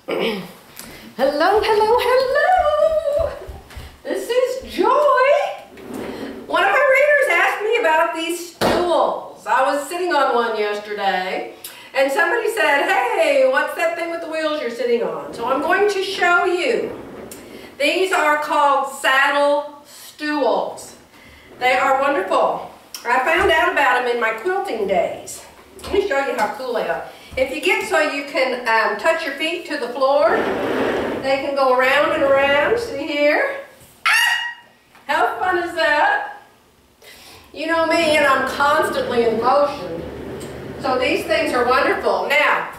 that. Hello, hello, hello! This is Joy. One of my readers asked me about these stools. I was sitting on one yesterday and somebody said, hey, what's that thing with the wheels you're sitting on? So I'm going to show you. These are called saddle stools. They are wonderful. I found out about them in my quilting days. Let me show you how cool they are. If you get so you can touch your feet to the floor, they can go around and around. See here? Ah! How fun is that? You know me, and I'm constantly in motion. So these things are wonderful. Now,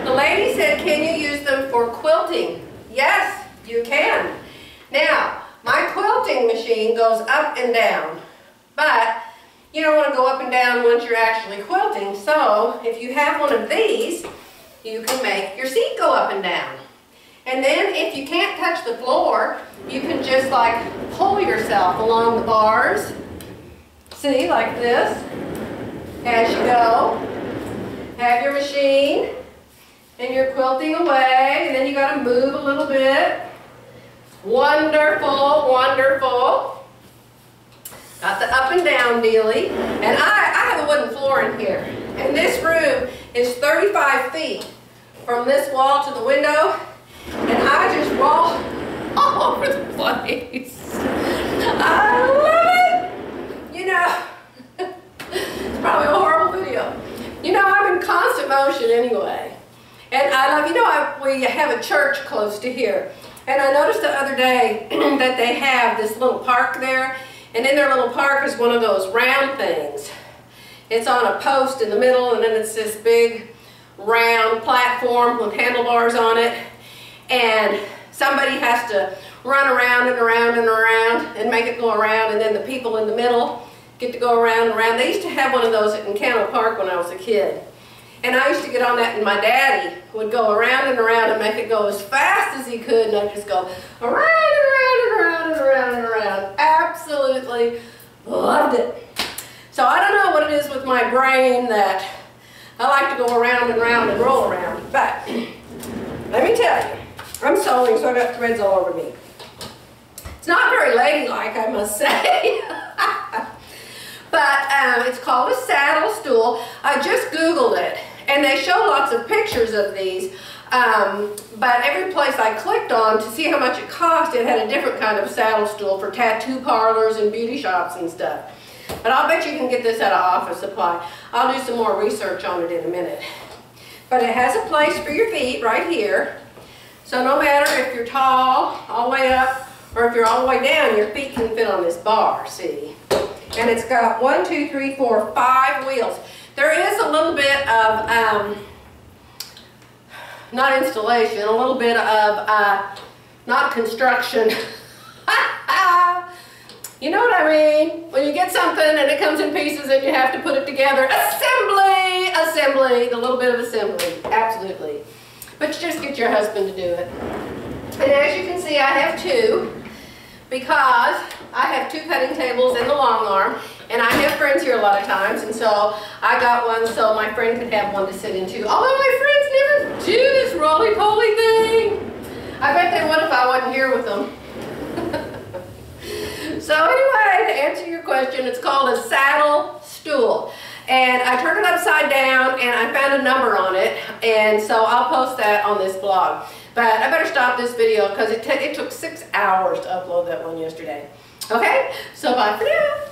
the lady said, can you use them for quilting? Yes, you can. Now, my quilting machine goes up and down, but you don't want to go up and down once you're actually quilting, so if you have one of these, you can make your seat go up and down. And then if you can't touch the floor, you can just like pull yourself along the bars. See, like this, as you go. Have your machine, and you're quilting away, and then you got to move a little bit. Wonderful, wonderful. Got the up and down dealie. And I have a wooden floor in here. And this room is 35 feet from this wall to the window. And I just roll all over the place. I love it. You know, it's probably a horrible video. You know, I'm in constant motion anyway. And I love, you know, we have a church close to here. And I noticed the other day that they have this little park there. And in their little park is one of those round things. It's on a post in the middle, and then it's this big round platform with handlebars on it. And somebody has to run around and around and around and make it go around, and then the people in the middle get to go around and around. They used to have one of those at Encano Park when I was a kid. And I used to get on that, and my daddy would go around and around and make it go as fast as he could, and I'd just go around and around and around and around and around. Absolutely loved it. So I don't know what it is with my brain that I like to go around and around and roll around, but let me tell you, I'm sewing, so I've got threads all over me. It's not very ladylike, I must say. But it's called a saddle stool. I just Googled it, and they show lots of pictures of these, but every place I clicked on to see how much it cost, it had a different kind of saddle stool for tattoo parlors and beauty shops and stuff. But I'll bet you can get this at an Office Supply. I'll do some more research on it in a minute. But it has a place for your feet right here. So no matter if you're tall, all the way up, or if you're all the way down, your feet can fit on this bar, see? And it's got 1, 2, 3, 4, 5 wheels. There is a little bit of, not installation, a little bit of, not construction. You know what I mean? When you get something and it comes in pieces and you have to put it together. Assembly! Assembly. The little bit of assembly. Absolutely. But you just get your husband to do it. And as you can see, I have two, because I have 2 cutting tables and the long arm, and I have friends here a lot of times, and so I got one so my friend could have one to sit into. Although my friends never do this roly-poly thing. I bet they would if I wasn't here with them. So anyway, to answer your question, it's called a saddle stool. And I turned it upside down, and I found a number on it, and so I'll post that on this blog. But I better stop this video because it took 6 hours to upload that one yesterday. Okay, so bye for now.